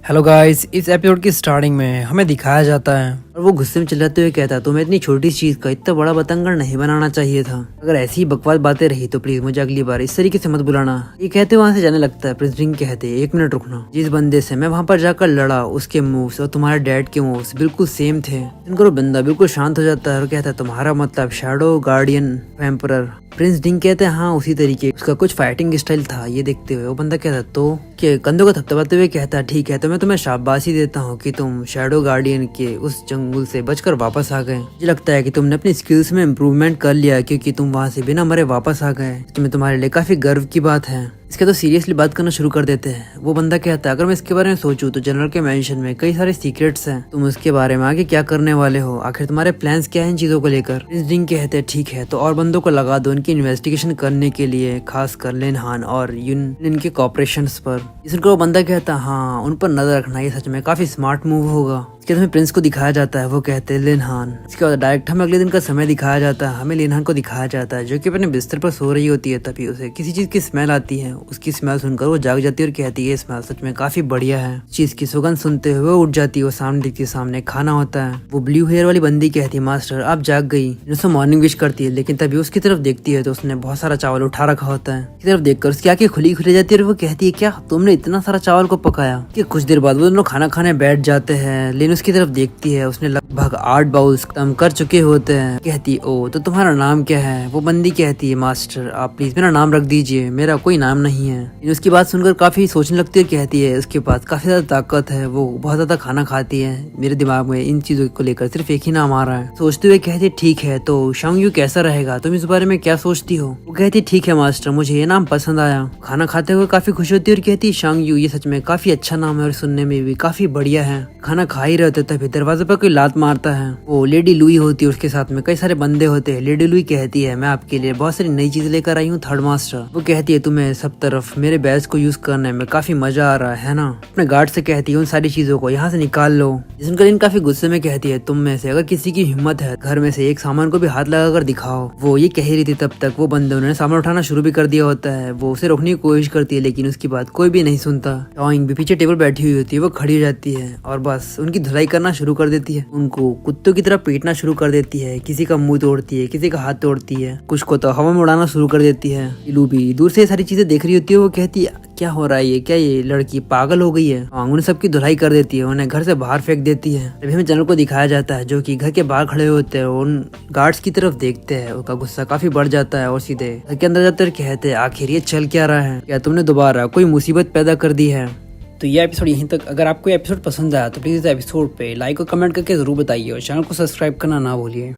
Hello guys, इस episode की starting में हमें दिखाया जाता है और वो गुस्से में चिल्लाते हुए कहता है तुम्हें इतनी छोटी चीज का इतना बड़ा बतंगड़ नहीं बनाना चाहिए था। अगर ऐसी ही बकवास बातें रही तो प्लीज मुझे अगली बार इस तरीके से मत बुलाना। ये कहते वहाँ से जाने लगता है। प्रिंस रिंग कहते 1 मिनट रुकना, जिस बंदे से मैं वहाँ पर जाकर लड़ा उसके मूव्स और तुम्हारे डैड के मूव्स बिल्कुल सेम थे। इनका बंदा बिल्कुल शांत हो जाता है और कहता है तुम्हारा मतलब शैडो गार्डियन एम्परर। प्रिंस डिंग कहते हैं हाँ उसी तरीके उसका कुछ फाइटिंग स्टाइल था। ये देखते हुए वो बंदा कहता तो कि कंधों को थपथपाते हुए कहता ठीक है तो मैं तुम्हें शाबाशी देता हूँ कि तुम शैडो गार्डियन के उस जंगल से बचकर वापस आ गए। मुझे लगता है कि तुमने अपनी स्किल्स में इम्प्रूवमेंट कर लिया क्योंकि तुम वहाँ से बिना मरे वापस आ गए। तुम्हें तुम्हारे लिए काफी गर्व की बात है। इसके तो सीरियसली बात करना शुरू कर देते हैं। वो बंदा कहता है अगर मैं इसके बारे में सोचूं तो जनरल के मेंशन में कई सारे सीक्रेट्स हैं। तुम उसके बारे में आगे क्या करने वाले हो, आखिर तुम्हारे प्लान्स क्या हैं इन चीजों को लेकर। प्रिंस डिंग कहते हैं ठीक है तो और बंदों को लगा दो उनकी इन्वेस्टिगेशन करने के लिए, खासकर लिनहान और यून के कॉपरेशंस पर। इसको वो बंदा कहता है हाँ उन पर नजर रखना, ये सच में काफी स्मार्ट मूव होगा। इसके बाद प्रिंस को दिखाया जाता है, वो कहते हैं लिनहान। इसके बाद डायरेक्ट हमें अगले दिन का समय दिखाया जाता है। हमें लिनहान को दिखाया जाता है जो कि अपने बिस्तर पर सो रही होती है। तभी उसे किसी चीज की स्मेल आती है। उसकी स्मेल सुनकर वो जाग जाती है और कहती है ये स्मेल सच में काफी बढ़िया है। चीज की सुगंध सुनते हुए वो उठ जाती है। वो सामने देखती है सामने खाना होता है। वो ब्लू हेयर वाली बंदी कहती है मास्टर आप जाग गई। उसे मॉर्निंग विश करती है लेकिन तभी उसकी तरफ देखती है तो उसने बहुत सारा चावल उठा रखा होता है। की तरफ देखकर उसकी आंखें खुली खुली जाती है और वो कहती है क्या तुमने इतना सारा चावल को पकाया। कि कुछ देर बाद वो दोनों खाना खाने बैठ जाते हैं। लेकिन उसकी तरफ देखती है उसने लगभग 8 बाउल्स खत्म कर चुके होते हैं। कहती ओ तो तुम्हारा नाम क्या है। वो बंदी कहती है मास्टर आप प्लीज मेरा नाम रख दीजिए, मेरा कोई नाम नहीं है। लेकिन उसकी बात सुनकर काफी सोचने लगती है। कहती है उसके पास काफी ज्यादा ताकत है, वो बहुत ज्यादा खाना खाती है। मेरे दिमाग में इन चीजों को लेकर सिर्फ एक ही नाम आ रहा है। सोचते हुए कहती है ठीक है तो शांग-यू कैसा रहेगा, तुम इस बारे में क्या सोचती हो। वो कहती ठीक है मास्टर मुझे ये नाम पसंद आया। खाना खाते हुए काफी खुश होती है और कहती है शांग-यू ये सच में काफी अच्छा नाम है और सुनने में भी काफी बढ़िया है। खाना खा ही रहते तभी दरवाजे पर कोई लात मारता है। वो लेडी लुई होती है, उसके साथ में कई सारे बंदे होते हैं। लेडी लुई कहती है मैं आपके लिए बहुत सारी नई चीज लेकर आई हूँ थर्ड मास्टर। वो कहती है तुम्हें सब तरफ मेरे बैच को यूज करने में काफी मजा आ रहा है ना। अपने गार्ड से कहती है उन सारी चीजों को यहाँ से निकाल लो। जिसका दिन काफी गुस्से में कहती है तुम में से अगर किसी की हिम्मत है घर में से एक सामान को भी हाथ लगा कर दिखाओ। वो ये कह रही थी तब तक वो बंदे उन्होंने सामान उठाना शुरू भी कर दिया होता है। वो उसे रोकने की कोशिश करती है लेकिन उसकी बात कोई भी नहीं सुनता। टॉइंग भी पीछे टेबल बैठी हुई होती है। वो खड़ी हो जाती है और बस उनकी धुलाई करना शुरू कर देती है। उनको कुत्तों की तरह पीटना शुरू कर देती है। किसी का मुंह तोड़ती है, किसी का हाथ तोड़ती है, कुछ को तो हवा में उड़ाना शुरू कर देती है। इलू भी दूर से सारी चीजें देख रही होती है। वो कहती है क्या हो रहा है ये, क्या ये लड़की पागल हो गई है। उन्हें सबकी धुलाई कर देती है, उन्हें घर से बाहर फेंक देती है। अभी हमें जनरल को दिखाया जाता है जो कि घर के बाहर खड़े होते हैं। उन गार्ड्स की तरफ देखते हैं, उनका गुस्सा काफी बढ़ जाता है और सीधे घर के अंदर जाते कहते हैं आखिर ये चल क्या रहा है, क्या तुमने दोबारा कोई मुसीबत पैदा कर दी है। तो ये एपिसोड यहीं तक। अगर आपको एपिसोड पसंद आया तो प्लीज इस एपिसोड पे लाइक और कमेंट करके जरूर बताइए और चैनल को सब्सक्राइब करना ना भूलिए।